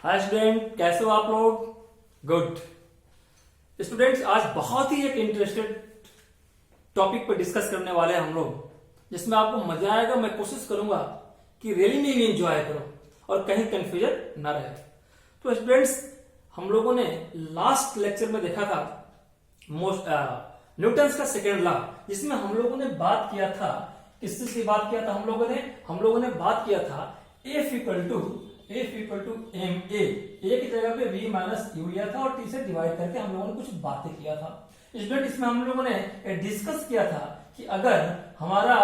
Hi student, कैसे हो आप लोग? गुड स्टूडेंट्स, आज बहुत ही एक इंटरेस्टेड टॉपिक पर डिस्कस करने वाले हैं हम लोग, जिसमें आपको मजा आएगा। मैं कोशिश करूंगा कि रियली में भी एंजॉय करो और कहीं कंफ्यूजन ना रहे। तो स्टूडेंट्स, हम लोगों ने लास्ट लेक्चर में देखा था न्यूटन्स का सेकेंड लॉ, जिसमें हम लोगों ने बात किया था, किस चीज की बात किया था हम लोगों ने बात किया था F equal to M A की जगह पे v माइनस यू लिया था और t से डिवाइड करके हम लोगों ने कुछ बातें किया था। स्टूडेंट, इसमें हम लोगों ने डिस्कस किया था कि अगर हमारा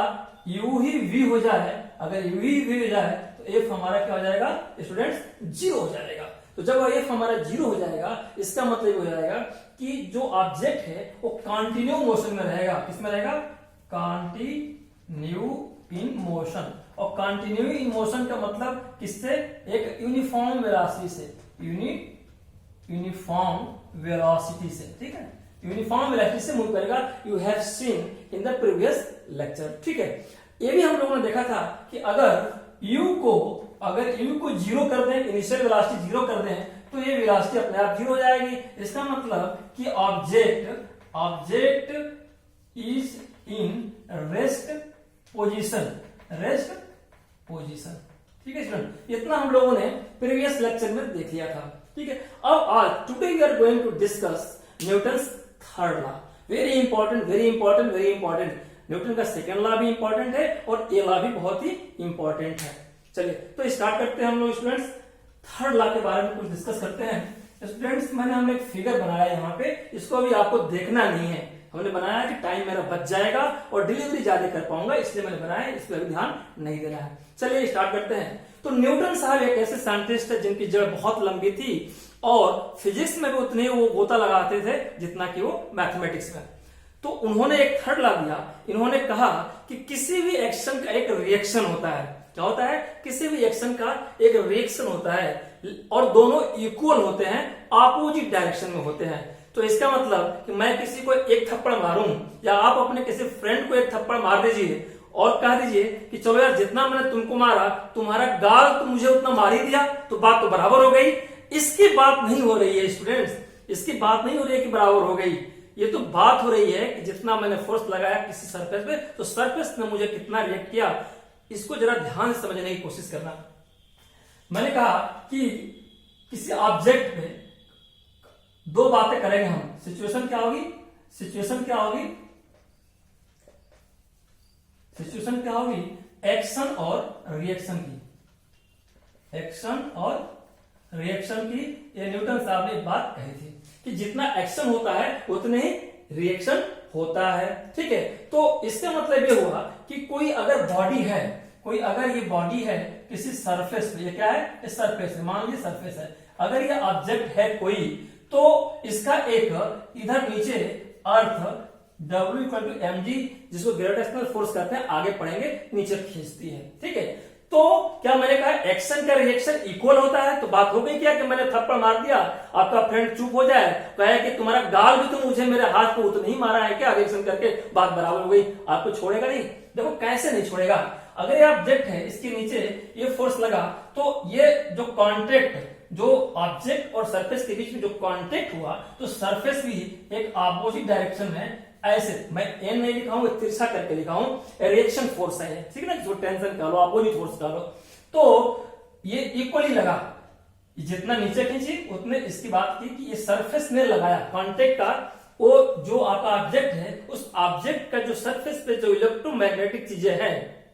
u ही v हो जाए, अगर u ही v हो जाए तो f हमारा क्या हो जाएगा स्टूडेंट्स? जीरो हो जाएगा। तो जब f हमारा जीरो हो जाएगा, इसका मतलब हो जाएगा कि जो ऑब्जेक्ट है वो कंटिन्यू मोशन में रहेगा। किसमें रहेगा? Continue in motion. और कंटिन्यू इन मोशन का मतलब किससे? एक यूनिफॉर्म वेलोसिटी से, यूनिफॉर्म वेलोसिटी से, ठीक है, यूनिफॉर्म वेलोसिटी से मूव करेगा। You have seen in the previous lecture, ठीक है। ये भी हम लोगों ने देखा था कि अगर u को जीरो कर दें, इनिशियल वेलोसिटी जीरो कर दें, तो ये वेलोसिटी अपने आप जीरो हो जाएगी। इसका मतलब कि object is in rest position, ठीक है स्टूडेंट। इतना हम लोगों ने प्रीवियस लेक्चर में देख लिया था, ठीक है। अब आज today we are going to discuss Newton's third law. Very important. Newton का सेकेंड लॉ भी इंपॉर्टेंट है और ये लॉ भी बहुत ही इंपॉर्टेंट है। चलिए तो स्टार्ट करते हैं हम लोग स्टूडेंट्स, थर्ड लॉ के बारे में कुछ डिस्कस करते हैं। स्टूडेंट्स, हमने एक फिगर बनाया यहाँ पे, इसको अभी आपको देखना नहीं है। हमने बनाया कि टाइम मेरा बच जाएगा और डिलीवरी ज्यादा कर पाऊंगा, इसलिए मैंने बनाया, इस पर अभी ध्यान नहीं देना है। चलिए स्टार्ट करते हैं। तो न्यूटन साहब एक ऐसे साइंटिस्ट है जिनकी जड़ बहुत लंबी थी और फिजिक्स में भी उतने वो गोता लगाते थे जितना कि वो मैथमेटिक्स में। तो उन्होंने एक थर्ड लॉ दिया। इन्होंने कहा कि किसी भी एक्शन का एक रिएक्शन होता है। क्या होता है? किसी भी एक्शन का एक रिएक्शन होता है और दोनों इक्वल होते हैं, अपोजिट डायरेक्शन में होते हैं। तो इसका मतलब कि मैं किसी को एक थप्पड़ मारूं या आप अपने किसी फ्रेंड को एक थप्पड़ मार दीजिए और कह दीजिए कि चलो यार, जितना मैंने तुमको मारा, तुम्हारा गाल तो मुझे उतना मार ही दिया, तो बात तो बराबर हो गई। इसकी बात नहीं हो रही है स्टूडेंट्स, इसकी बात नहीं हो रही है कि बराबर हो गई। ये तो बात हो रही है कि जितना मैंने फोर्स लगाया किसी सरफेस पे, तो सरफेस ने मुझे कितना रिएक्ट किया। इसको जरा ध्यान से समझने की कोशिश करना। मैंने कहा कि किसी ऑब्जेक्ट पे दो बातें करेंगे हम। सिचुएशन क्या होगी? एक्शन और रिएक्शन की। ये न्यूटन साहब ने बात कही थी कि जितना एक्शन होता है उतने ही रिएक्शन होता है, ठीक है। तो इसका मतलब ये हुआ कि कोई अगर ये बॉडी है किसी सरफेस पे, ये क्या है? इस सरफेस है, मान लीजिए सरफेस है। अगर ये ऑब्जेक्ट है कोई, तो इसका एक इधर नीचे अर्थ W इक्वल टू mg, जिसको ग्रेविटेशनल फोर्स कहते हैं, आगे पढ़ेंगे, नीचे खींचती है, ठीक है। तो क्या मैंने कहा एक्शन का रिएक्शन इक्वल होता है? तो बात हो गई क्या कि मैंने थप्पड़ मार दिया, आपका फ्रेंड चुप हो जाए, कहे कि तुम्हारा गाल भी तो मुझे मेरे हाथ को उतना ही मारा है क्या? रिएक्शन करके बात बराबर हो गई। आपको छोड़ेगा नहीं? देखो कैसे नहीं छोड़ेगा। अगर ये ऑब्जेक्ट है, इसके नीचे ये फोर्स लगा, तो ये जो कॉन्टेक्ट, जो ऑब्जेक्ट और सरफेस के बीच में जो कांटेक्ट हुआ, तो सरफेस भी एक अपोजिट डायरेक्शन में, ऐसे मैं एन नहीं लिखा हूं, तिरछा करके लिखा हूं, रिएक्शन फोर्स है, ठीक है ना, जो टेंशन कह लो, अपोजिट फोर्स कह लो। तो ये इक्वली लगा, जितना नीचे खींची उतने, इसकी बात की कि ये सरफेस ने लगाया कांटेक्ट का, वो जो आपका ऑब्जेक्ट है, उस ऑब्जेक्ट का जो सरफेस पे जो इलेक्ट्रोमैग्नेटिक चीजें हैं,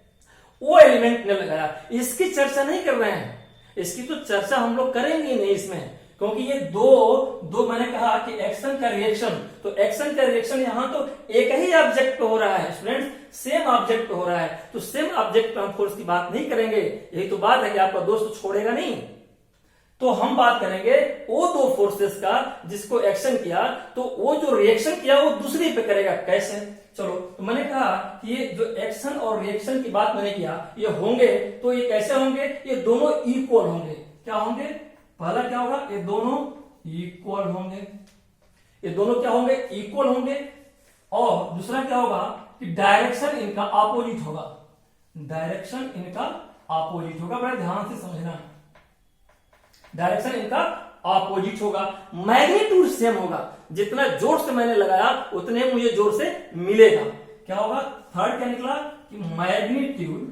वो एलिमेंट ने लगाया। इसकी चर्चा नहीं कर रहे हैं, इसकी तो चर्चा हम लोग करेंगे नहीं इसमें, क्योंकि ये दो मैंने कहा कि एक्शन का रिएक्शन, तो एक्शन का रिएक्शन यहां तो एक ही ऑब्जेक्ट पे हो रहा है स्टूडेंट्स, सेम ऑब्जेक्ट पे हो रहा है। तो सेम ऑब्जेक्ट पे हम फोर्स की बात नहीं करेंगे। यही तो बात है कि आपका दोस्त छोड़ेगा नहीं। तो हम बात करेंगे वो दो फोर्सेस का जिसको एक्शन किया, तो वो जो रिएक्शन किया वो दूसरी पे करेगा। कैसे? चलो, तो मैंने कहा कि ये जो एक्शन और रिएक्शन की बात मैंने किया, ये होंगे, तो ये कैसे होंगे? ये दोनों इक्वल होंगे। क्या होंगे? पहला क्या होगा? ये दोनों इक्वल होंगे। ये दोनों क्या होंगे? इक्वल होंगे। और दूसरा क्या होगा कि डायरेक्शन इनका अपोजिट होगा। डायरेक्शन इनका अपोजिट होगा। बड़ा ध्यान से समझना। डायरेक्शन इनका ऑपोजिट होगा, मैग्नीट्यूड सेम होगा, जितना जोर से मैंने लगाया उतने मुझे जोर से मिलेगा। क्या होगा? थर्ड क्या निकला कि मैग्नीट्यूड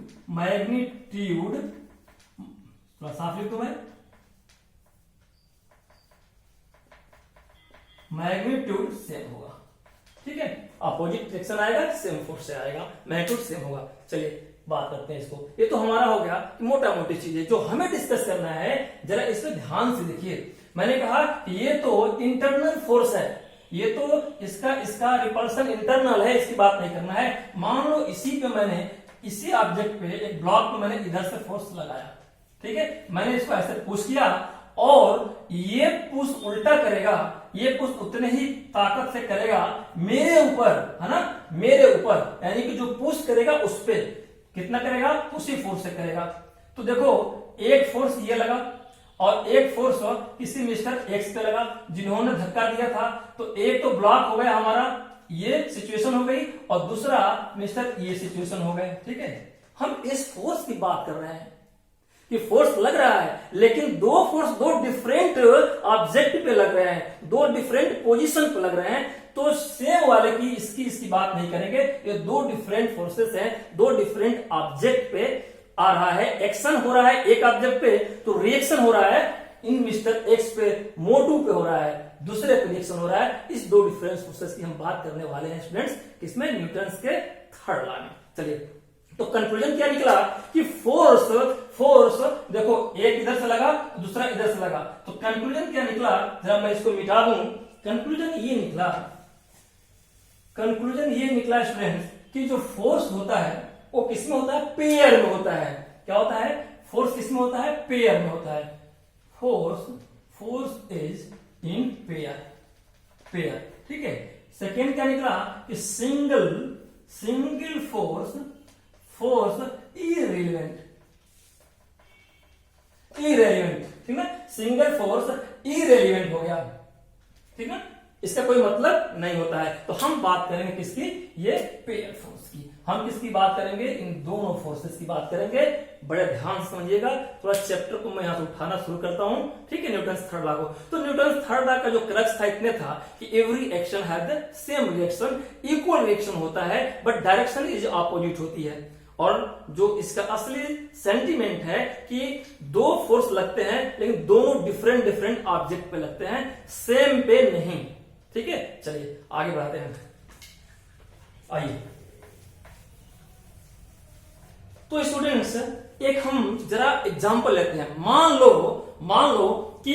थोड़ा साफ लिख दो मैं, मैग्नीट्यूड सेम होगा। ठीक है, अपोजिट डायरेक्शन आएगा, सेम फोर्स से आएगा, मैग्नीट्यूड सेम होगा। चलिए बात करते हैं इसको। ये तो हमारा हो गया मोटा मोटी चीजें। जो हमें डिस्कस करना है जरा इसमें ध्यान से देखिए। मैंने कहा कि ये तो इंटरनल फोर्स है, ये तो इसका रिपल्सन इंटरनल है, इसकी बात नहीं करना है। मान लो इसी ऑब्जेक्ट पे एक ब्लॉक पे मैंने इधर से फोर्स लगाया, ठीक है, मैंने इसको ऐसे पुश किया और ये पुश उल्टा करेगा, ये पुश उतने ही ताकत से करेगा मेरे ऊपर, है ना, मेरे ऊपर, यानी कि जो पुश करेगा उस पे कितना करेगा, उसी फोर्स से करेगा। तो देखो एक फोर्स ये लगा और एक फोर्स किसी मिस्टर एक्स पे लगा जिन्होंने धक्का दिया था। तो एक तो ब्लॉक हो गया हमारा, ये सिचुएशन हो गई, और दूसरा मिस्टर ये सिचुएशन हो गए। ठीक है, हम इस फोर्स की बात कर रहे हैं कि फोर्स लग रहा है, लेकिन दो डिफरेंट ऑब्जेक्ट पे लग रहे हैं, दो डिफरेंट पोजीशन पे लग रहे हैं। तो सेम वाले की इसकी बात नहीं करेंगे। ये दो डिफरेंट फोर्सेस हैं, दो डिफरेंट ऑब्जेक्ट पे आ रहा है, एक्शन हो रहा है एक ऑब्जेक्ट पे, तो रिएक्शन हो रहा है इन मिस्टर एक्स पे, मोटू पे हो रहा है, दूसरे पे रिएक्शन हो रहा है। इस दो डिफरेंट फोर्सेस की हम बात करने वाले हैं स्टूडेंट्स, किसमें, न्यूटन्स के थर्ड लॉ में। चलिए, तो कंक्लूजन क्या निकला कि फोर्स देखो एक इधर से लगा, दूसरा इधर से लगा, तो कंक्लूजन क्या निकला, जरा मैं इसको मिटा दूं। कंक्लूजन ये निकला स्टूडेंट्स कि जो फोर्स होता है वो किसमें होता है, पेयर में होता है। क्या होता है, फोर्स किसमें होता है, पेयर में होता है। Force is in pair. ठीक है, सेकेंड क्या निकला कि सिंगल फोर्स इररिलेवेंट, ठीक है, सिंगल फोर्स इररिलेवेंट हो गया। ठीक है, इसका कोई मतलब नहीं होता है। तो हम बात करेंगे किसकी, ये पेयर फोर्स की। हम किसकी बात करेंगे, इन दोनों फोर्सेस की बात करेंगे। बड़े ध्यान से समझिएगा, थोड़ा चैप्टर को मैं यहां से उठाना शुरू करता हूं। ठीक है, न्यूटन्स थर्ड लॉ को। तो न्यूटन्स थर्ड लॉ का जो क्रक्स था इतने था कि every action has the same reaction, equal reaction होता है, बट डायरेक्शन इज ऑपोजिट होती है। और जो इसका असली सेंटीमेंट है कि दो फोर्स लगते हैं लेकिन दोनों डिफरेंट ऑब्जेक्ट पे लगते हैं, सेम पे नहीं। ठीक है, चलिए आगे बढ़ाते हैं। आइए, तो स्टूडेंट्स एक हम जरा एग्जांपल लेते हैं। मान लो कि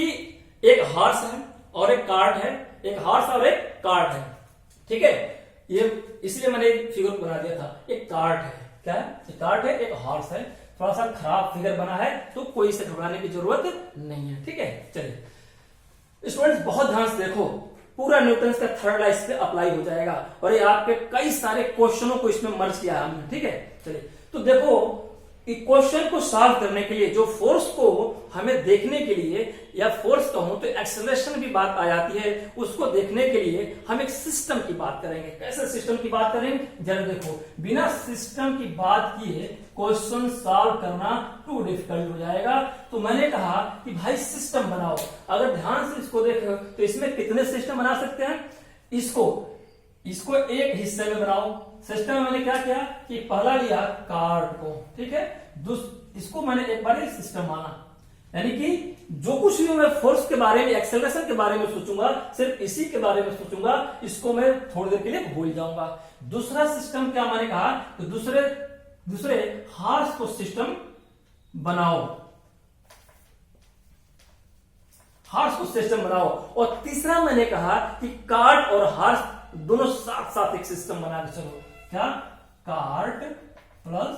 एक हॉर्स है और एक कार्ट है, एक हॉर्स और एक कार्ट है। ठीक है, ये इसलिए मैंने एक फिगर बना दिया था। एक कार्ट है, क्या है, एक कार्ट है, एक हॉर्स है। थोड़ा सा खराब फिगर बना है तो कोई इसे घबराने की जरूरत नहीं है। ठीक है, चलिए स्टूडेंट्स बहुत ध्यान से देखो, पूरा न्यूटन्स का थर्ड लॉ इस पे अप्लाई हो जाएगा और ये आपके कई सारे क्वेश्चनों को इसमें मर्ज किया हमने। ठीक है, चलिए तो देखो क्वेश्चन को सॉल्व करने के लिए, जो फोर्स को हमें देखने के लिए, या फोर्स कहूं तो एक्सेलरेशन की बात आ जाती है, उसको देखने के लिए हम एक सिस्टम की बात करेंगे। कैसे सिस्टम की बात करेंगे, जरा देखो, बिना सिस्टम की बात किए क्वेश्चन सॉल्व करना टू डिफिकल्ट हो जाएगा। तो मैंने कहा कि भाई सिस्टम बनाओ। अगर ध्यान से इसको देखो तो इसमें कितने सिस्टम बना सकते हैं, इसको एक हिस्से में बनाओ। सिस्टम में मैंने क्या किया कि पहला लिया कार्ड को, ठीक है, इसको मैंने एक बार सिस्टम माना, यानी कि जो कुछ भी मैं फोर्स के बारे में, एक्सेलरेशन के बारे में सोचूंगा, सिर्फ इसी के बारे में सोचूंगा, इसको मैं थोड़ी देर के लिए भूल जाऊंगा। दूसरा सिस्टम क्या मैंने कहा, तो दूसरे हॉर्स को सिस्टम बनाओ, हॉर्स को सिस्टम बनाओ। और तीसरा मैंने कहा कि कार्ट और हॉर्स दोनों साथ साथ एक सिस्टम बना के चलो। क्या, कार्ट प्लस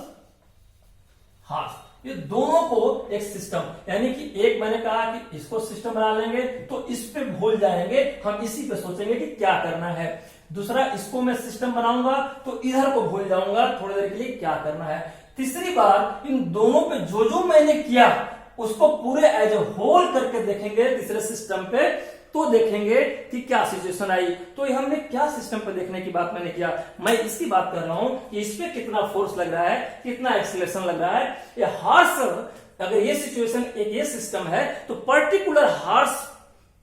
हॉर्स, ये दोनों को एक सिस्टम, यानी कि एक मैंने कहा कि इसको सिस्टम बना लेंगे तो इस पे भूल जाएंगे, हम इसी पे सोचेंगे कि क्या करना है। दूसरा, इसको मैं सिस्टम बनाऊंगा तो इधर को भूल जाऊंगा थोड़ी देर के लिए क्या करना है। तीसरी बार इन दोनों पे जो मैंने किया उसको पूरे एज ए होल करके देखेंगे तीसरे सिस्टम पे, तो देखेंगे कि क्या सिचुएशन आई। तो ये हमने क्या सिस्टम पे देखने की बात मैंने किया, मैं इसकी बात कर रहा हूं कि इस पे कितना फोर्स लग रहा है, कितना एक्सीलरेशन लग रहा है। ये हॉर्स अगर ये सिचुएशन एक ये सिस्टम है तो पर्टिकुलर हार्स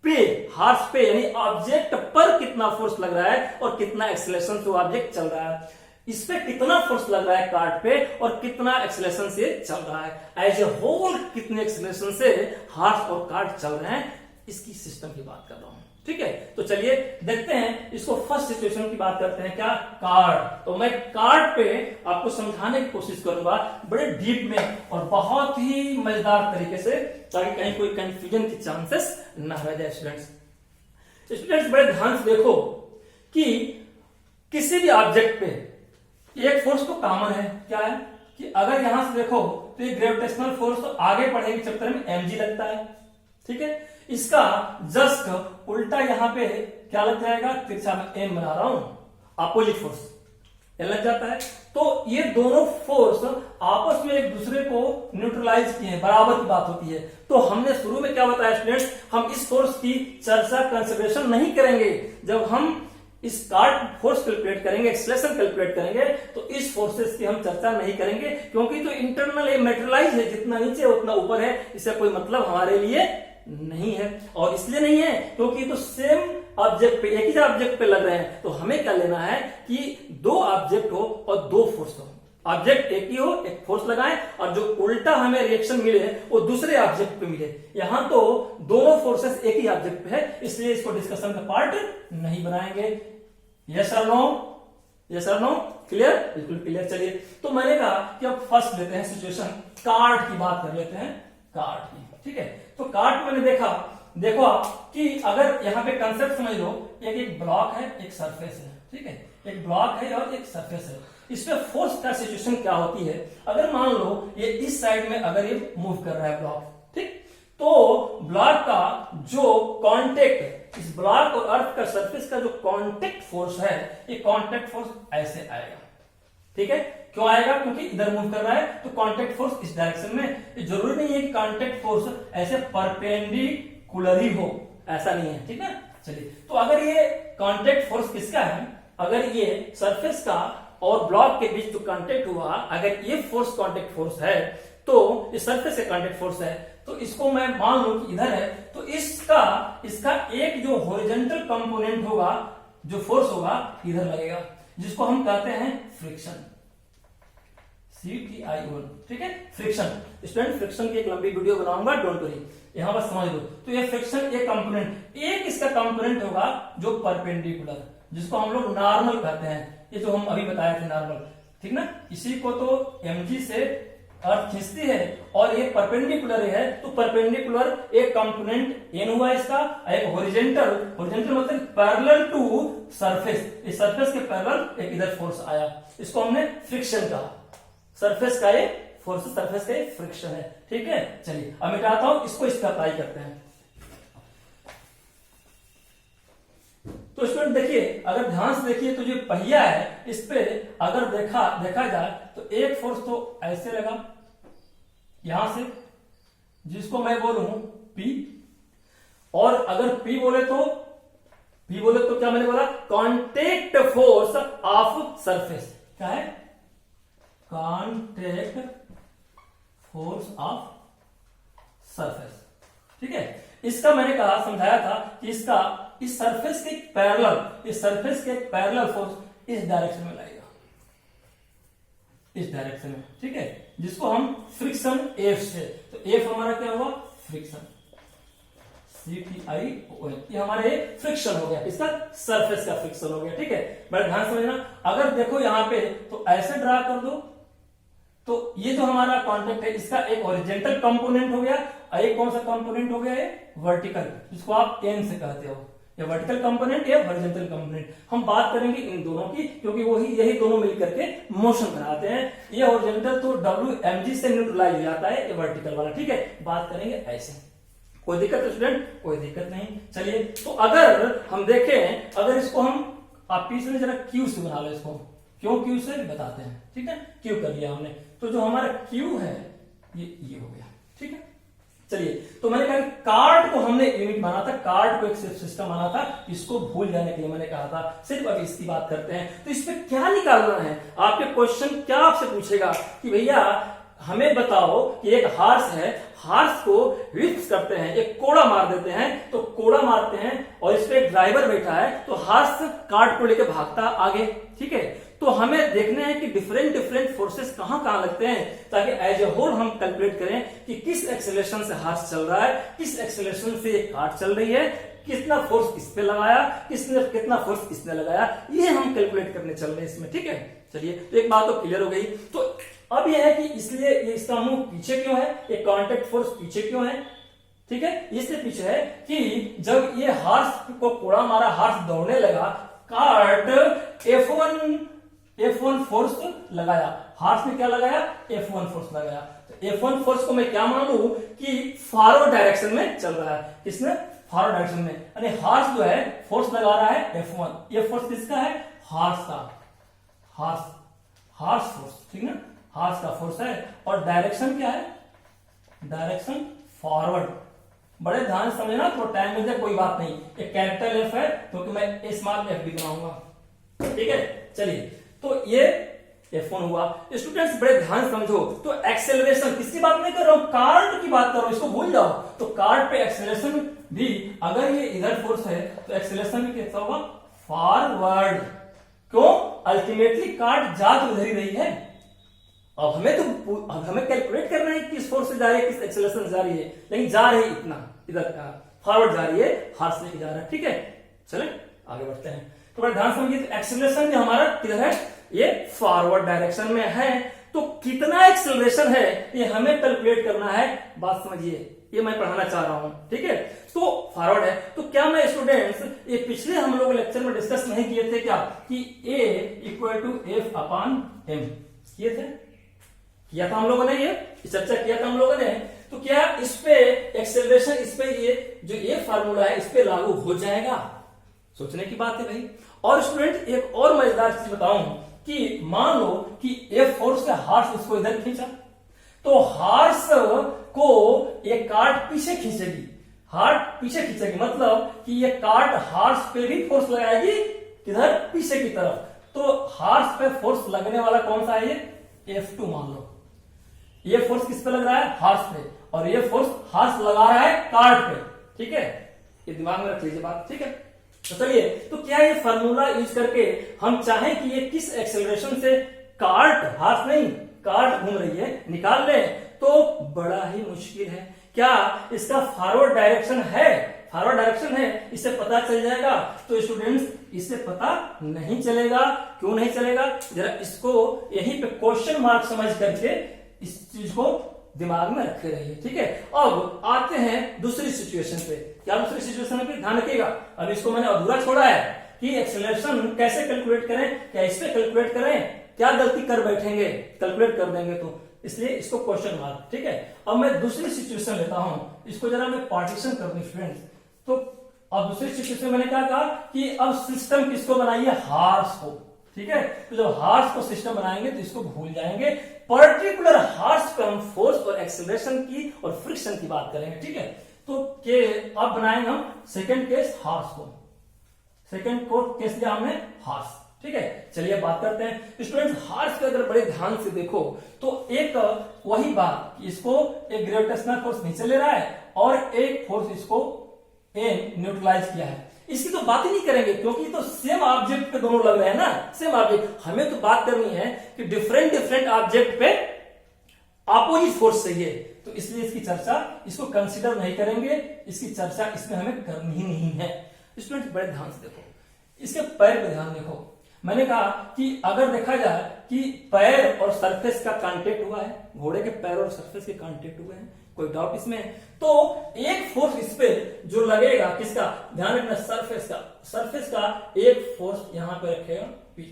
पे यानी ऑब्जेक्ट पर कितना फोर्स लग रहा है और कितना एक्सेलरेशन से ऑब्जेक्ट चल रहा है, इस पे कितना फोर्स लग रहा है कार्ड पे और कितना एक्सेलरेशन से चल रहा है, एज ए होल कितने एक्सेलरेशन से हार्स और कार्ड चल रहे हैं, इसकी सिस्टम की बात कर रहा हूं। ठीक है, तो चलिए देखते हैं इसको। फर्स्ट सिचुएशन की बात करते हैं, क्या, कार्ड। तो मैं कार्ड पे आपको समझाने की कोशिश करूंगा बड़े डीप में और बहुत ही मजेदार तरीके से, ताकि कहीं कोई कंफ्यूजन की चांसेस ना रह जाए। स्टूडेंट्स बड़े ध्यान से देखो कि किसी भी ऑब्जेक्ट पे एक फोर्स तो कॉमन है, क्या है कि अगर यहां से देखो तो ये ग्रेविटेशनल फोर्स तो आगे पढ़ेंगे चैप्टर में mg लगता है। ठीक है, इसका जस्ट उल्टा यहां पे क्या लग जाएगा, तिरछा में एम बना रहा हूं, अपोजिट फोर्स लग जाता है। तो ये दोनों फोर्स आपस में एक दूसरे को न्यूट्रलाइज किए हैं, बराबर की बात होती है। तो हमने शुरू में क्या बताया स्टूडेंट्स, हम इस फोर्स की चर्चा कंसिडरेशन नहीं करेंगे। जब हम इस कार्ड फोर्स कैलकुलेट करेंगे, एक्सेलरेशन कैलकुलेट करेंगे, तो इस फोर्सेस की हम चर्चा नहीं करेंगे, क्योंकि तो इंटरनल मेटेरियलाइज है, जितना नीचे उतना ऊपर है, इससे कोई मतलब हमारे लिए नहीं है। और इसलिए नहीं है क्योंकि तो सेम ऑब्जेक्ट पे, एक ही ऑब्जेक्ट पे लग रहे हैं। तो हमें क्या लेना है कि दो ऑब्जेक्ट हो और दो फोर्स हो, ऑब्जेक्ट एक ही हो, एक फोर्स लगाएं, और जो उल्टा हमें रिएक्शन मिले वो दूसरे ऑब्जेक्ट पे मिले। यहां तो दोनों फोर्सेस एक ही ऑब्जेक्ट पे है, इसलिए इसको डिस्कशन का पार्ट नहीं बनाएंगे। यस और नो, यस और नो, क्लियर, बिल्कुल क्लियर। चलिए, तो मैंने कहा कि अब फर्स्ट लेते हैं सिचुएशन, कार्ड की बात कर लेते हैं, कार्ड की। ठीक है, तो कार्ड मैंने देखो आप कि अगर यहाँ पे कंसेप्ट समझ लो, एक ब्लॉक है, एक सरफेस है। ठीक है, एक ब्लॉक है और एक सरफेस है। इस पे फोर्स का सिचुएशन क्या होती है, अगर मान लो ये इस साइड में अगर ये मूव कर रहा है ब्लॉक, ठीक, तो ब्लॉक का जो कांटेक्ट, इस ब्लॉक और अर्थ का सरफेस का जो कांटेक्ट फोर्स है, ये कांटेक्ट फोर्स ऐसे आएगा। ठीक है, क्यों आएगा, क्योंकि इधर मूव कर रहा है, तो कांटेक्ट फोर्स इस डायरेक्शन में। ये जरूरी नहीं है कि कांटेक्ट फोर्स ऐसे परपेंडिकुलर ही हो, ऐसा नहीं है। ठीक है, चलिए, तो अगर ये कांटेक्ट फोर्स किसका है, अगर ये सरफेस का और ब्लॉक के बीच जो कांटेक्ट हुआ, अगर ये फोर्स कांटेक्ट फोर्स है, तो ये सरफेस का कांटेक्ट फोर्स है, तो इसको मैं मान लूं कि इधर है, तो इसका एक जो हॉरिजॉन्टल कंपोनेंट होगा, जो फोर्स होगा, इधर लगेगा, जिसको हम कहते हैं फ्रिक्शन, CTION। ठीक है, फ्रिक्शन। स्टूडेंट फ्रिक्शन की एक लंबी वीडियो बनाऊंगा, डोंट वरी, यहां बस समझ लो। तो ये फ्रिक्शन एक कंपोनेंट, एक इसका कंपोनेंट होगा जो परपेंडिकुलर, जिसको हम लोग नॉर्मल कहते हैं, ये जो हम अभी बताए थे नॉर्मल। ठीक ना, इसी को तो mg से अर्थ खींचती है और ये परपेंडिकुलर है, तो परपेंडिकुलर एक कंपोनेंट n हुआ इसका, एक हॉरिजॉन्टल मतलब पैरेलल टू सरफेस, इस सरफेस के पैरेलल एक इधर फोर्स आया, इसको हमने फ्रिक्शन कहा। सरफेस का ये फोर्स, सरफेस का ये फ्रिक्शन है। ठीक है, चलिए अब मिटाता हूं इसको, इस पर अप्लाई करते हैं। तो स्टूडेंट देखिए, अगर ध्यान से देखिए तो जो पहिया है, इस पे अगर देखा जाए तो एक फोर्स तो ऐसे लगा यहां से, जिसको मैं बोलूं P, और अगर P बोले तो क्या मैंने बोला, कांटेक्ट फोर्स ऑफ सरफेस, क्या है, कांटेक्ट फोर्स ऑफ सरफेस। ठीक है, इसका मैंने कहा, समझाया था कि इसका इस सरफेस के पैरेलल फोर्स इस डायरेक्शन में लगेगा, इस डायरेक्शन में। ठीक है, जिसको हम फ्रिक्शन F से, तो F हमारा क्या हुआ, फ्रिक्शन, CTION, ये हमारे फ्रिक्शन हो गया, इसका सरफेस का फ्रिक्शन हो गया। ठीक है, बड़ा ध्यान समझना। अगर देखो यहां पे तो ऐसे ड्रा कर दो, तो ये जो हमारा कांटेक्ट है, इसका एक हॉरिजॉन्टल कंपोनेंट हो गया, एक कौन सा कंपोनेंट हो गया, ये वर्टिकल, जिसको आप n से कहते हो, ये वर्टिकल कंपोनेंट या हॉरिजॉन्टल कंपोनेंट। हम बात करेंगे इन दोनों की, क्योंकि यही दोनों मिलकर के मोशन बनाते हैं। ये हॉरिजॉन्टल तो WMG से न्यूट्रलाइज हो जाता है, ये वर्टिकल वाला। ठीक है, बात करेंगे ऐसे, कोई दिक्कत है स्टूडेंट, कोई दिक्कत नहीं। चलिए, तो अगर हम देखें, अगर इसको हम, आप पीछे जरा Q से बना लो इसको, क्यों Q से बताते हैं। ठीक है, Q कर लिया हमने, तो जो हमारा Q है ये हो गया। ठीक है, चलिए, तो मैंने कहा कार्ड को हमने यूनिट माना था, कार्ड को एक सिस्टम माना था, इसको भूल जाने के लिए मैंने कहा था। सिर्फ अभी इसकी बात करते हैं। तो इसमें क्या निकालना है, आपके क्वेश्चन क्या आपसे पूछेगा कि भैया हमें बताओ कि एक हार्स है, हार्स को व्हिप्स करते हैं, एक कोड़ा मार देते हैं, तो कोड़ा मारते हैं और इस पे एक ड्राइवर बैठा है, तो हार्स कार्ट को लेकर भागता आगे, ठीक है। तो हमें देखना है कि डिफरेंट डिफरेंट फोर्सेस कहां कहां लगते हैं, ताकि एज ए होल हम कैलकुलेट करें कि किस एक्सेलरेशन से हार्स चल रहा है, किस एक्सेलरेशन से ये कार्ट चल रही है, कितना फोर्स किस पे लगाया, किसने कितना फोर्स किसने लगाया, ये हम कैलकुलेट करने चल रहे हैं इसमें, ठीक है। चलिए, तो एक बात तो क्लियर हो गई। तो अब यह है कि इसलिए ये इसका मुंह पीछे क्यों है, ये कांटेक्ट फोर्स पीछे क्यों है, ठीक है। इसलिए पीछे है कि जब ये हार्स को कोड़ा मारा, हार्स दौड़ने लगा, कार्ट F1 फोर्स लगाया, हार्स ने क्या लगाया, F1 फोर्स लगाया। तो F1 फोर्स को मैं क्या मान लूं कि फॉरवर्ड डायरेक्शन में चल रहा है, किसने, फॉरवर्ड डायरेक्शन में, यानी हार्स जो है फोर्स लगा रहा है F1। ये फोर्स किसका है, हार्स का, हार्स फोर्स, ठीक है, हार्स का फोर्स है। और डायरेक्शन क्या है, डायरेक्शन फॉरवर्ड। बड़े ध्यान से समझना, तो टाइम मिल जाए कोई बात नहीं, एक कैपिटल F है क्योंकि मैं स्मॉल F भी बनाऊंगा, ठीक है। चलिए, तो ये F1 हुआ। स्टूडेंट्स बड़े ध्यान समझो, तो एक्सेलरेशन किसकी बात नहीं कर रहा हूं, कार्ट की बात कर रहा हूं, इसको भूल जाओ। तो कार्ट पे एक्सेलरेशन भी, अगर ये इधर फोर्स है तो एक्सेलरेशन भी कैसा होगा, फॉरवर्ड। क्यों, अल्टीमेटली कार्ट जा तो उधर ही रही है। अब हमें कैलकुलेट करना है किस फोर्स से जा रही है, किस एक्सेलरेशन से जा रही है, लेकिन जा रही है इतना, इधर का फॉरवर्ड जा रही है, हार्स लेके जा रहा है, ठीक है। चले आगे बढ़ते हैं। तो बड़ा ध्यान समझिए, तो एक्सेलरेशन जो हमारा किधर है, ये फॉरवर्ड डायरेक्शन में है। तो कितना एक्सेलरेशन है ये हमें कैलकुलेट करना है, बात समझिए, ये मैं पढ़ाना चाह रहा हूं, ठीक है। तो फॉरवर्ड है, तो क्या मैं स्टूडेंट्स, ये पिछले हम लोग लेक्चर में डिस्कस नहीं किए थे क्या, कि A इक्वल टू F/m किए थे, किया था हम लोगों ने, ये चर्चा किया था हम लोगों ने। तो क्या इस पे एक्सेलरेशन, इस पे ये जो ये फार्मूला है इस पे लागू हो जाएगा, सोचने की बात है भाई। और स्टूडेंट एक और मजेदार चीज बताऊं कि मान लो कि F फोर्स का हार्स इसको इधर खींचा, तो हार्स को ये कार्ट पीछे खींचेगी, हार्ट पीछे खींचेगी, मतलब कि ये कार्ट हार्स पे भी फोर्स लगाएगी, किधर, पीछे की तरफ। तो हार्स पे फोर्स लगने वाला कौन सा है, ये F2 मान लो। ये फोर्स किस पे लग रहा है, हार्स पे, और ये फोर्स हार्स लगा रहा है कार्ट पे, ठीक है। ये दिमाग में रख लीजिए बात, ठीक है। तो चलिए, तो क्या ये फार्मूला यूज करके हम चाहें कि ये किस एक्सेलरेशन से कार्ट, हार्स नहीं, कार्ट घूम रही है, निकाल ले, तो बड़ा ही मुश्किल है। क्या इसका फॉरवर्ड डायरेक्शन है, फॉरवर्ड डायरेक्शन है, इससे पता चल जाएगा। तो स्टूडेंट्स इससे पता नहीं चलेगा, क्यों नहीं चलेगा, जरा इसको यहीं पे क्वेश्चन मार्क समझ करके इस चीज को दिमाग में रखे रहिए, ठीक है। अब आते हैं दूसरी सिचुएशन पे। क्या दूसरी सिचुएशन पे, ध्यान रखिएगा, अब इसको मैंने अधूरा छोड़ा है कि एक्सेलरेशन कैसे कैलकुलेट करें, क्या इस पे कैलकुलेट करें, क्या गलती कर बैठेंगे, कैलकुलेट कर देंगे, तो इसलिए इसको क्वेश्चन मार्क, ठीक है। अब मैं दूसरी सिचुएशन लेता हूं, इसको जरा मैं पार्टीशन कर दूं स्टूडेंट्स। तो अब दूसरी सिचुएशन मैंने क्या कहा कि अब सिस्टम किसको बनाइए, हार्स को, ठीक है। तो जब हार्स को सिस्टम बनाएंगे तो इसको भूल जाएंगे, पर्टिकुलर हार्स पे हम फोर्स और एक्सेलरेशन की और फ्रिक्शन की बात करेंगे, ठीक है। तो के अब बनाएंगे हम सेकंड केस हार्स को, सेकंड को केस लिया हमने हार्स, ठीक है। चलिए बात करते हैं स्टूडेंट्स, हार्स पे अगर बड़े ध्यान से देखो तो एक वही बात, इसको एक ग्रेविटेशनल फोर्स नीचे ले रहा है और एक फोर्स इसको न्यूट्रलाइज किया है। इसकी तो बात ही नहीं करेंगे क्योंकि तो सेम ऑब्जेक्ट पे दोनों लग रहे हैं ना, सेम ऑब्जेक्ट। हमें तो बात करनी है कि डिफरेंट डिफरेंट ऑब्जेक्ट पे अपोजिट फोर्स चाहिए, तो इसलिए इसकी चर्चा, इसको कंसीडर नहीं करेंगे, इसकी चर्चा इसमें हमें करनी ही नहीं है। स्टूडेंट बड़े ध्यान से देखो, इसके पैर पे ध्यान देखो। मैंने कहा कि अगर देखा जाए कि पैर और सरफेस का कांटेक्ट हुआ है, घोड़े के पैर और सरफेस के कांटेक्ट हुए हैं, कोई डाउट इसमें, तो एक फोर्स इस पे जो लगेगा, किसका, ध्यान रखना, सरफेस का, सरफेस का एक फोर्स यहां पे रखेगा P,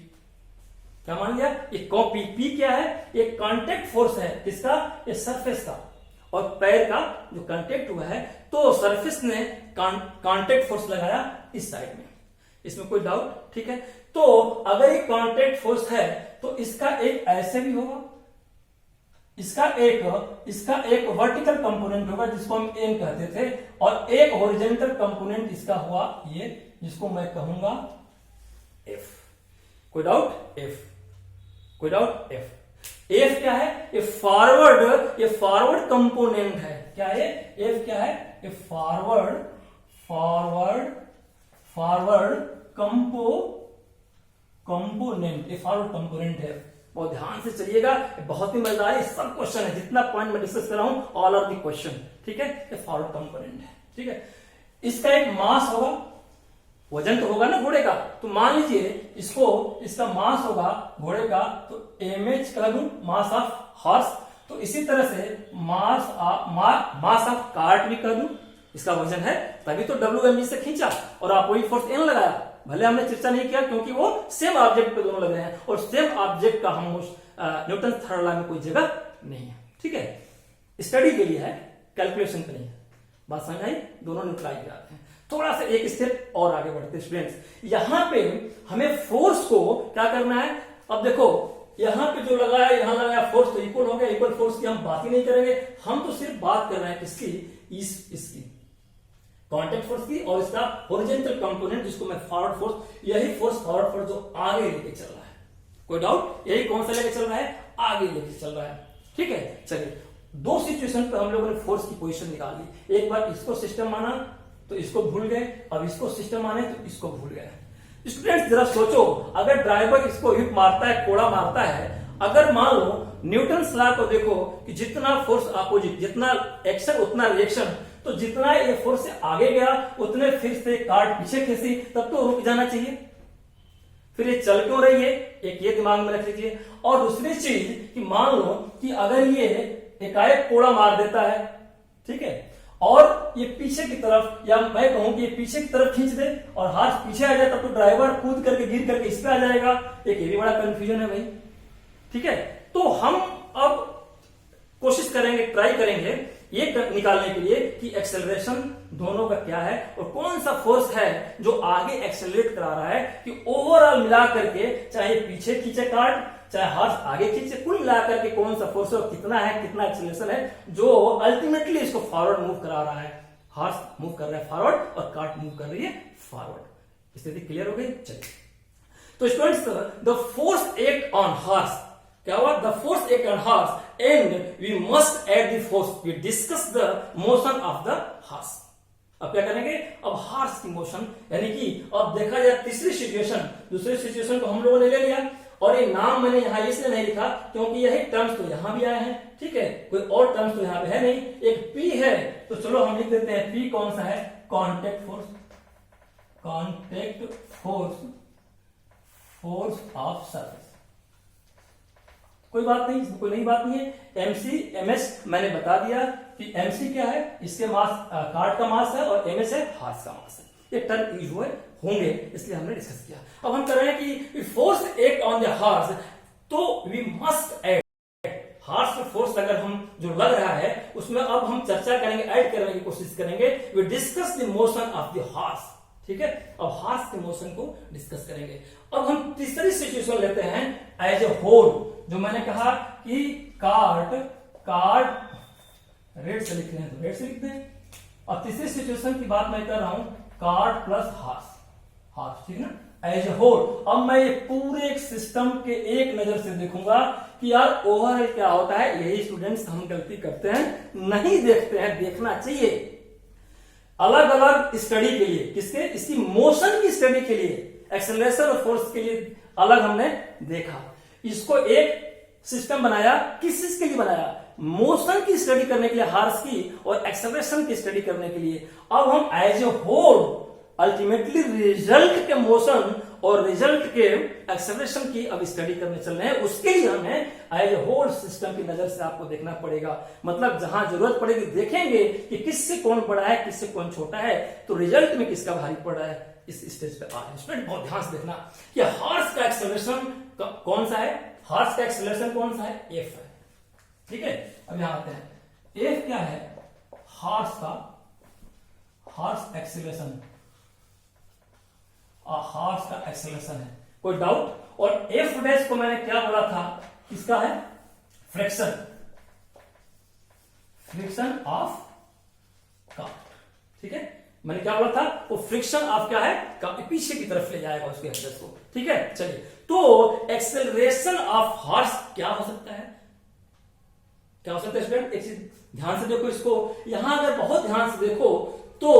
क्या मान लिया, ये P क्या है, ये कांटेक्ट फोर्स है, किसका, ये सरफेस का, और पैर का जो कांटेक्ट हुआ है, तो सरफेस ने कांटेक्ट फोर्स लगाया इस साइड में, इसमें कोई डाउट, ठीक है। तो अगर ये कांटेक्ट फोर्स है तो इसका एक ऐसे भी होगा, इसका एक वर्टिकल कंपोनेंट होगा जिसको हम एन कहते थे, और एक हॉरिजॉन्टल कंपोनेंट इसका हुआ ये, जिसको मैं कहूंगा एफ। कोई डाउट, एफ, कोई डाउट, एफ। एफ क्या है? ये फॉरवर्ड कंपोनेंट है। क्या है? एफ क्या है? ये फॉरवर्ड कंपोनेंट, ये फॉरवर्ड कंपोनेंट है। बहुत ध्यान से चलिएगा, बहुत ही मजेदार है, सब क्वेश्चन है, जितना पॉइंट मैं डिस्कस कर रहा हूं ऑल आर द क्वेश्चन, ठीक है। ये फॉरवर्ड कंपोनेंट है, ठीक है। इसका एक मास होगा, वजन तो होगा ना घोड़े का, तो मान लीजिए इसका मास होगा घोड़े का, तो mh कह दूं, मास ऑफ हॉर्स। तो इसी तरह से मास ऑफ कार्ट भी कह दूं, इसका वजन है, तभी तो WMG से खींचा और आप वही फोर्स N लगाया। भले हमने चर्चा नहीं किया क्योंकि वो सेम ऑब्जेक्ट पे दोनों लग रहे हैं, और सेम ऑब्जेक्ट का हम न्यूटन थर्ड लॉ में कोई जगह नहीं है, ठीक है। स्टडी के लिए है, कैलकुलेशन के लिए। बात समझ आई? दोनों न्यूट्रलाइज कराते हैं। थोड़ा सा एक स्टेप और आगे बढ़ते स्टूडेंट्स, यहां पे हमें फोर्स को क्या करना है। अब देखो यहां पे जो लगाया, यहां लगाया, फोर्स तो इक्वल हो गया, इक्वल फोर्स की हम बात ही नहीं करेंगे, हम तो सिर्फ बात कर रहे हैं किसकी, इसकी कांटेक्ट फोर्स की, और इसका हॉरिजॉन्टल कंपोनेंट जिसको मैं फॉरवर्ड फोर्स, यही फोर्स फॉरवर्ड फोर्स जो आगे लेके चल रहा है। कोई डाउट? यही कौन सा लेके चल रहा है? आगे लेके चल रहा है, ठीक है। चलिए, दो सिचुएशन पे हम लोगों ने फोर्स की पोजीशन निकाली। एक बार इसको सिस्टम माना तो इसको भूल गए, अब इसको सिस्टम माने तो इसको भूल गए। स्टूडेंट्स जरा सोचो, अगर ड्राइवर इसको हिप मारता है, कोड़ा मारता है, अगर मान लो न्यूटन लॉ को देखो कि जितना फोर्स अपोजिट, जितना एक्शन उतना रिएक्शन, तो जितना ये फोर्स से आगे गया उतने फिर से कार्ड पीछे खींची, तब तो रुक जाना चाहिए। फिर ये चल क्यों रही है, एक ये दिमाग में रख लीजिए। और दूसरी चीज कि मान लो कि अगर ये एकाएक कोड़ा मार देता है, ठीक है, और ये पीछे की तरफ, या मैं कहूं कि ये पीछे की तरफ खींच दे और हाथ पीछे आ जाए, तब तो ड्राइवर कूद करके गिर करके इस पे आ जाएगा। एक ये भी बड़ा कंफ्यूजन है भाई, ठीक है। तो हम अब कोशिश करेंगे, ट्राई करेंगे ये निकालने के लिए कि एक्सेलरेशन दोनों का क्या है और कौन सा फोर्स है जो आगे एक्सेलरेट करा रहा है, कि ओवरऑल मिला करके, चाहे पीछे खींचे कार्ड, चाहे हाथ आगे खींचे, कुल मिलाकर के कौन सा फोर्स है और कितना है, कितना एक्सेलरेशन है, जो अल्टीमेटली इसको फॉरवर्ड मूव करा रहा है। हाथ मूव कर रहा है फॉरवर्ड और कार्ड मूव कर रही है फॉरवर्ड। स्थिति क्लियर हो गई? चलिए, तो students, the force act on horse, क्या हुआ? The force act on horse and we must add the force, we discuss the motion of the horse. अब क्या करेंगे? अब हॉर्स की मोशन, यानी कि अब देखा जाए तीसरी सिचुएशन, दूसरी सिचुएशन को हम लोगों ने ले लिया, और ये नाम मैंने यहां इसलिए नहीं लिखा क्योंकि यही टर्म्स तो यहां भी आए हैं, ठीक है, कोई और टर्म्स तो यहां पे है नहीं। एक P है, तो चलो हम लिख देते हैं P कौन सा है? Contact force, contact force, force of surface. कोई बात नहीं, कोई नई बात नहीं है। MC MS मैंने बता दिया कि MC क्या है, इसके मास कार्ड का मास है, और MS है हार्स का मास है। ये टर्म यूज हुए होंगे, इसलिए हमने डिस्कस किया। अब हम कर रहे हैं कि force act on the horse, तो वी मस्ट ऐड हार्स में फोर्स अगर हम जो लग रहा है उसमें अब हम चर्चा करेंगे, ऐड करने की कोशिश करेंगे। We discuss the motion of the horse, ठीक है। अब हार्स के मोशन को डिस्कस करेंगे। अब हम तीसरी सिचुएशन लेते हैं एज ए होल, जो मैंने कहा कि कार्ड रेड से लिख रहे हैं तो रेड से लिखते हैं। और तीसरी सिचुएशन की बात मैं कर रहा हूं, कार्ड प्लस हार्स, ठीक है ना, एज ए होल। अब मैं ये पूरे एक सिस्टम के एक नजर से देखूंगा कि यार ओवरऑल क्या होता है। यही स्टूडेंट्स हम गलती करते हैं, नहीं देखते हैं, देखना चाहिए। अलग अलग स्टडी के लिए, किसके? इसकी मोशन की स्टडी के लिए, एक्सेलरेशन और फोर्स के लिए अलग हमने देखा। इसको एक सिस्टम बनाया, किस चीज के लिए बनाया? मोशन की स्टडी करने के लिए, हार्स की, और एक्सेलरेशन की स्टडी करने के लिए। अब हम as a whole ultimately result के मोशन और रिजल्ट के एक्सेलरेशन की अब स्टडी करने चल रहे हैं। उसके लिए हमें एज ए होल सिस्टम की नजर से आपको देखना पड़ेगा। मतलब जहां जरूरत पड़ेगी देखेंगे कि किससे कौन बड़ा है, किससे कौन छोटा है, तो रिजल्ट में किसका भारी पड़ रहा है, इस स्टेज पे आ रहे हैं। स्टूडेंट बहुत ध्यान से देखना कि हार्स का एक्सेलरेशन कौन सा है, हार्स का एक्सेलरेशन कौन सा है? F है, ठीक है। अब यहां आते हैं, F क्या है? हार्स एक्सेलरेशन, हार्स का एक्सेलरेशन है। कोई डाउट? और F डैश को मैंने क्या बोला था? किसका है? फ्रिक्शन ऑफ कार्ड, ठीक है। मैंने क्या बोला था? वो फ्रिक्शन ऑफ क्या है? पीछे की तरफ ले जाएगा उसके हेडर्स को, ठीक है। चलिए, तो एक्सेलरेशन ऑफ हार्स क्या हो सकता है, क्या हो सकता है स्टूडेंट? एक चीज ध्यान से देखो इसको, यहां अगर बहुत ध्यान से देखो तो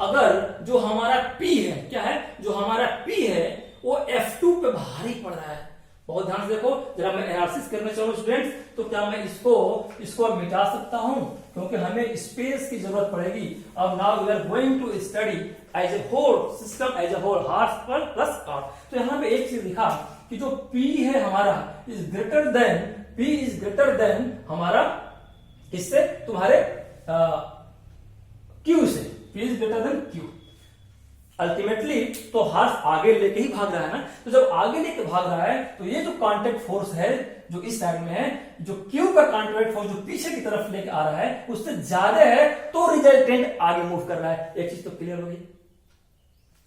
अगर जो हमारा P है, क्या है, जो हमारा P है वो F2 पे भारी पड़ रहा है। बहुत ध्यान से देखो, जरा मैं एनालिसिस करने चलूं स्टूडेंट्स, तो क्या मैं इसको मिटा सकता हूं, क्योंकि हमें स्पेस की जरूरत पड़ेगी। अब now we are going to study as a whole system, as a whole horse plus cart. तो यहां पे एक चीज लिखा कि जो P है हमारा is greater than, P is greater than हमारा किससे, तुम्हारे Q से, P is greater than Q। Ultimately तो हार्स आगे लेके ही भाग रहा है ना, तो जब आगे लेके भाग रहा है तो ये जो कांटेक्ट फोर्स है जो इस साइड में है, जो Q का कांटेक्ट फोर्स जो पीछे की तरफ लेके आ रहा है उससे ज्यादा है, तो रिजल्टेंट आगे मूव कर रहा है। एक चीज तो क्लियर होगी।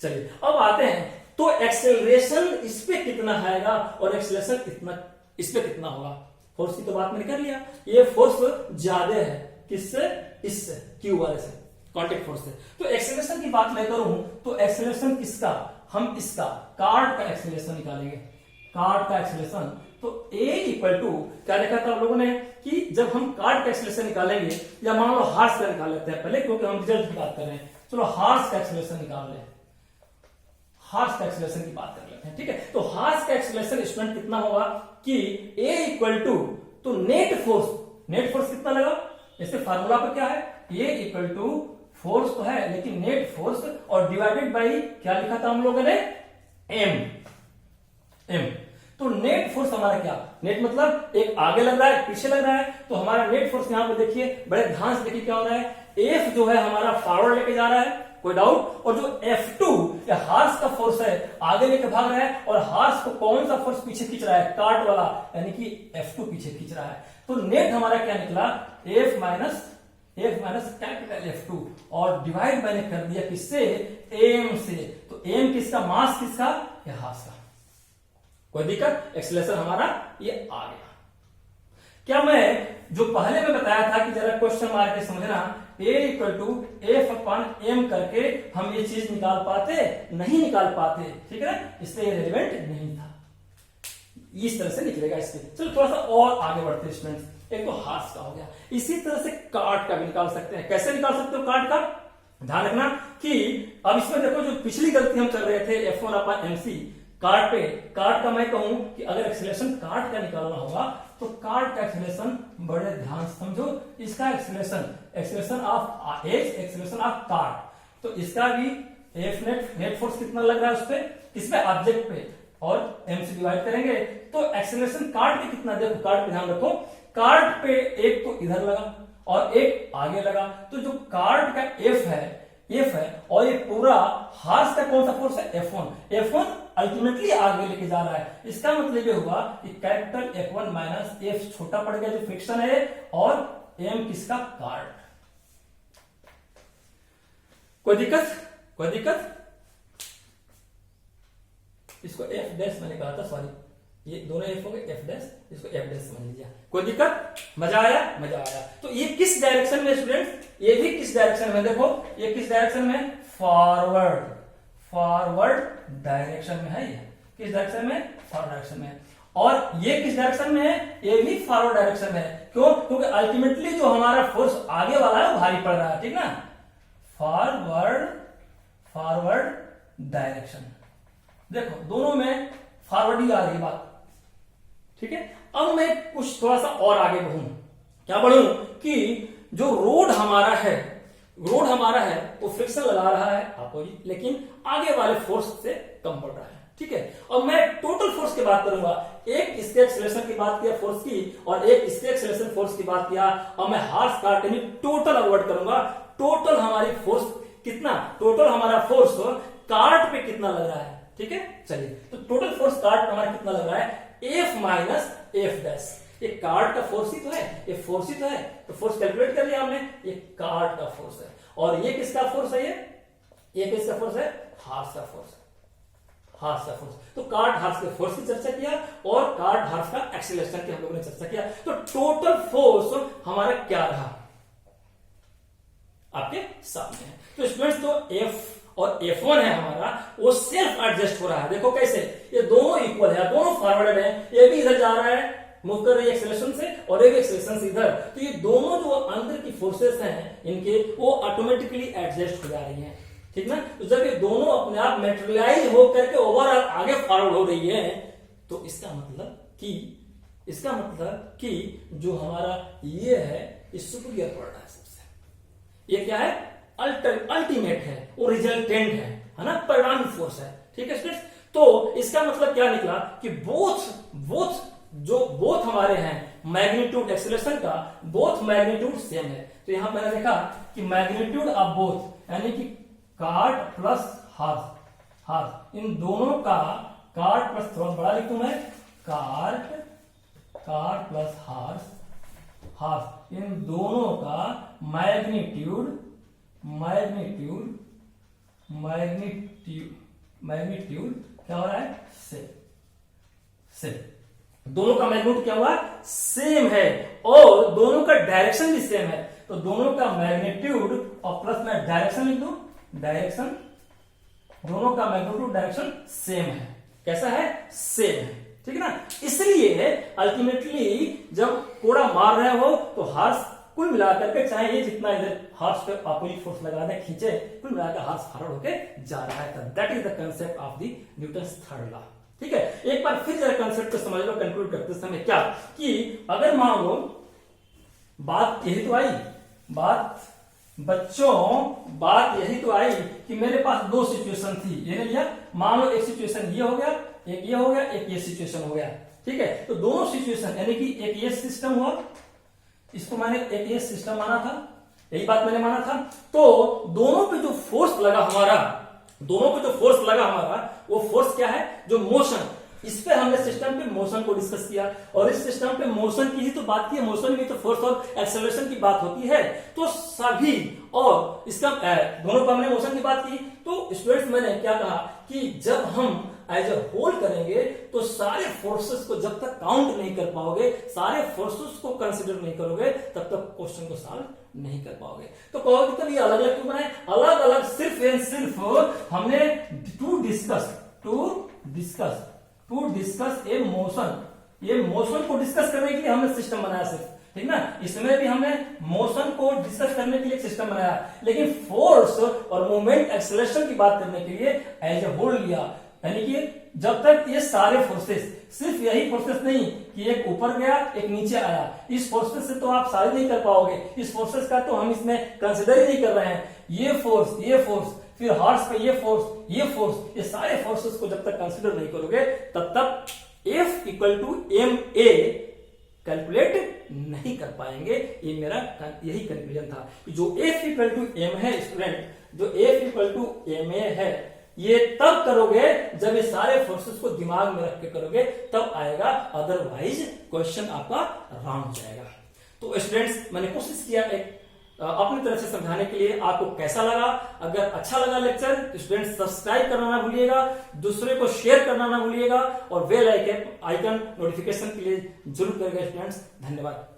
चलिए अब आते हैं, तो एक्सेलरेशन इस पे कितना आएगा और एक्सेलरेशन इतना इस पे कितना होगा। फोर्स की तो बात मैंने कर लिया, ये फोर्स ज्यादा है किससे, इससे, Q वाले से, कांटेक्ट फोर्स से। तो एक्सेलरेशन की बात मैं करूं तो एक्सेलरेशन किसका, हम इसका कार्ड का एक्सेलरेशन निकालेंगे, कार्ड का एक्सेलरेशन। तो A इक्वल टू क्या देखा था आप लोगों ने कि जब हम कार्ड का एक्सेलरेशन निकालेंगे, या मान लो हार्स का निकाल लेते हैं पहले, क्योंकि हम रिजल्ट की बात कर रहे हैं। चलो हार्स का एक्सेलरेशन निकाल ले, हार्स का एक्सेलरेशन की बात कर लेते हैं, ठीक है। तो हार्स का एक्सेलरेशन स्टूडेंट कितना होगा कि A इक्वल टू, तो नेट फोर्स कितना लगा, जैसे फार्मूला पर क्या है, A इक्वल टू फोर्स तो है लेकिन नेट फोर्स, और डिवाइडेड बाई क्या लिखा था हम लोगों ने, M। तो नेट फोर्स हमारा क्या, नेट मतलब एक आगे लग रहा है पीछे लग रहा है, तो हमारा नेट फोर्स यहां पर देखिए, बड़े ध्यान से देखिए क्या हो रहा है, F जो है हमारा फॉरवर्ड लेके जा रहा है, कोई डाउट, और जो F2 या हार्स का फोर्स है आगे लेके भाग रहा है, और हार्स को कौन सा फोर्स पीछे खींच रहा है, कार्ट वाला, यानी कि F2 पीछे खींच रहा है। तो नेट हमारा क्या निकला, F माइनस कैपिटल F2, और डिवाइड मैंने कर दिया किससे, M से। तो M किसका, मास किसका, या हार्स का। कोई दिक्कत, एक्सेलरेशन हमारा ये आ गया। क्या मैं जो पहले में बताया था कि जरा क्वेश्चन मार के समझना, A equal to F upon M करके हम ये चीज निकाल पाते, नहीं निकाल पाते, ठीक है ना, इसलिए रेलेवेंट नहीं था। इस तरह से निकलेगा इसके। चलो थोड़ा सा और आगे बढ़ते हैं स्टूडेंट्स, एक तो हार्स का हो गया, इसी तरह से कार्ड का भी निकाल सकते हैं। कैसे निकाल सकते हो कार्ड का, ध्यान रखना कि अब इसमें देखो जो पिछली गलती हम कर रहे थे F1 अपॉन MC कार्ड पे, कार्ड का मैं कहूं कि अगर एक्सेलरेशन कार्ड का निकालना होगा तो कार्ड का एक्सेलरेशन बड़े ध्यान से समझो, इसका acceleration of age, acceleration of cart, तो इसका भी F नेट फोर्स कितना लग रहा है उस पे, किसपे, ऑब्जेक्ट पे, और M से डिवाइड करेंगे तो एक्सेलरेशन कार्ड पे कितना, देखो कार्ड पे ध्यान रखो, कार्ड पे एक तो इधर लगा और एक आगे लगा, तो जो कार्ड का F है और ये पूरा हार्स का कौन सा फोर्स है, F1 अल्टीमेटली आगे लेके जा रहा है। इसका मतलब ये हुआ कि कैपिटल F1 माइनस F छोटा पड़ गया जो फ्रिक्शन है, और M किसका, कार्ड। कोई दिक्कत, इसको F डैश मैंने कहा था, सॉरी ये दोनों F हो गए, F डैश, इसको F डैश समझ लीजिए। कोई दिक्कत, मजा आया। तो ये किस डायरेक्शन में स्टूडेंट, ये भी किस डायरेक्शन में, देखो ये किस डायरेक्शन में, फॉरवर्ड डायरेक्शन में है, ये किस डायरेक्शन में, फॉरवर्ड डायरेक्शन में, और ये किस डायरेक्शन में है, ये भी फॉरवर्ड डायरेक्शन में है। क्यों, क्योंकि अल्टीमेटली जो हमारा फोर्स आगे वाला है वो भारी पड़ रहा है, ठीक ना, फॉरवर्ड डायरेक्शन, देखो दोनों में फॉरवर्ड ही आ रही बात, ठीक है। अब मैं कुछ थोड़ा सा और आगे बढ़ूं, क्या बढ़ूं कि जो रोड हमारा है वो फ्रिक्शन लगा रहा है अपोजिट, लेकिन आगे वाले फोर्स से कम पड़ रहा है, ठीक है। अब मैं टोटल फोर्स की बात करूंगा, एक इसके एक्सेलरेशन की बात किया फोर्स की, और एक इसके एक्सेलरेशन फोर्स की बात किया। अब मैं हार्स कार्ड यानी टोटल अवॉइड करूंगा, टोटल हमारी फोर्स कितना, टोटल हमारा फोर्स कार्ड पे कितना लग रहा है, ठीक है। चलिए तो टोटल फोर्स कार्ड पे हमारा कितना लग रहा है, F माइनस F डैश, ये कार्ड का फोर्स ही तो है, ये फोर्स ही तो है, तो फोर्स कैलकुलेट कर लिया हमने, ये कार्ड का फोर्स है, और ये किसका फोर्स है, ये किसका फोर्स है, हार्स का फोर्स है, तो कार्ड हार्स के फोर्स की चर्चा किया, और कार्ड हार्स का एक्सेलरेशन की हम लोगों ने चर्चा किया। तो टोटल फोर्स हमारा क्या रहा, आपके सामने है। तो स्टूडेंट्स तो F और F1 है हमारा, वो सेल्फ एडजस्ट हो रहा है, देखो कैसे, ये दोनों इक्वल है, दोनों फॉरवर्ड है, ये भी इधर जा रहा है मूव कर रही है एक्सेलरेशन से और एक एक्सेलरेशन से इधर, तो ये दोनों जो अंदर की फोर्सेस हैं इनके वो ऑटोमेटिकली एडजस्ट हो जा रही हैं, ठीक ना। तो जब ये दोनों अपने आप मेटेरियलाइज हो करके ओवरऑल आगे फॉरवर्ड हो रही है, तो इसका मतलब कि जो हमारा ये है ये सुपीरियर पड़ रहा है सबसे। ये क्या है? अल्टीमेट है, वो रिजल्टेंट है ना, परिणामी फोर्स है, ठीक है स्टूडेंट्स। तो इसका मतलब क्या निकला कि बोथ हमारे हैं मैग्नीट्यूड एक्सेलरेशन का, बोथ मैग्नीट्यूड सेम है। तो यहां मैंने देखा कि मैग्नीट्यूड ऑफ बोथ यानी कि कार्ट प्लस हार्स, इन दोनों का कार्ट प्लस, थोड़ा बड़ा लिखूं मैं, कार्ट प्लस हार्स, इन दोनों का मैग्नीट्यूड क्या हो रहा है? सेम। दोनों का मैग्नीट्यूड क्या हुआ? सेम है, और दोनों का डायरेक्शन भी सेम है। तो दोनों का मैग्नीट्यूड और प्लस में डायरेक्शन लिख दूं, डायरेक्शन, दोनों का मैग्नीट्यूड डायरेक्शन सेम है। कैसा है? सेम है, ठीक है ना। इसलिए अल्टीमेटली जब कोड़ा मार रहे हो तो हार्स कुल मिलाकर के, चाहे ये जितना इधर हार्स पे अपोजिट फोर्स लगा दे, खींचे, कुल मिलाकर हार्स फॉरवर्ड होके जा रहा है। That is the concept of the Newton's third law, ठीक है। एक बार फिर जरा कंसेप्ट को समझ लो कंक्लूड करते समय, क्या कि अगर मान लो बात यही तो आई, बात यही तो आई कि मेरे पास दो सिचुएशन थी, ये नहीं लिया, मान लो एक सिचुएशन ये हो गया, एक ये हो गया, एक ये सिचुएशन हो गया, ठीक है। तो दोनों सिचुएशन यानी कि एक ये सिस्टम हुआ, इसको मैंने एक ये सिस्टम माना था, यही बात मैंने माना था। तो दोनों पे जो फोर्स लगा हमारा, वो फोर्स क्या है? जो मोशन, इस पे हमने सिस्टम पे मोशन को डिस्कस किया, और इस सिस्टम पे मोशन की ही तो बात की है, मोशन में तो फोर्स और एक्सेलरेशन की बात होती है। तो सभी, और इसका दोनों पे हमने मोशन की बात की। तो स्टूडेंट्स मैंने क्या कहा कि जब हम एज ए होल करेंगे तो सारे फोर्सेस को जब तक काउंट नहीं कर पाओगे, सारे फोर्सेस को कंसिडर नहीं करोगे, तब तक क्वेश्चन को सॉल्व नहीं कर पाओगे। तो कहोगे तब ये अलग अलग क्यों बनाए? अलग अलग सिर्फ एंड सिर्फ हमने टू डिस्कस ए मोशन, ये मोशन को डिस्कस करने के लिए हमने सिस्टम बनाया सिर्फ, ठीक ना। इसमें भी हमने मोशन को डिस्कस करने के लिए एक सिस्टम बनाया, लेकिन फोर्स और मोमेंट एक्सेलरेशन की बात करने के लिए एज ए होल लिया। यानी कि जब तक ये सारे फोर्सेस, सिर्फ यही फोर्सेस नहीं कि एक ऊपर गया एक नीचे आया, इस फोर्सेस से तो आप सारे नहीं कर पाओगे, इस फोर्सेस का तो हम इसमें कंसिडर ही नहीं कर रहे हैं। ये फोर्स, फिर हार्स पे ये फोर्स, ये सारे फोर्सेस को जब तक कंसिडर नहीं करोगे, तब तक F equal to ma calculate नहीं कर पाएंगे। ये मेरा यही कंक्लूजन था कि जो F इक्वल टू m है स्टूडेंट, जो F इक्वल टू ma है, ये तब करोगे जब ये सारे फोर्सेस को दिमाग में रख के करोगे, तब आएगा, अदरवाइज क्वेश्चन आपका रॉन्ग हो जाएगा। तो स्टूडेंट्स मैंने कोशिश किया एक अपनी तरफ से समझाने के लिए। आपको कैसा लगा? अगर अच्छा लगा लेक्चर तो स्टूडेंट्स सब्सक्राइब करना ना भूलिएगा, दूसरे को शेयर करना ना भूलिएगा, और बेल आइकन नोटिफिकेशन के लिए जरूर करिएगा स्टूडेंट्स। धन्यवाद।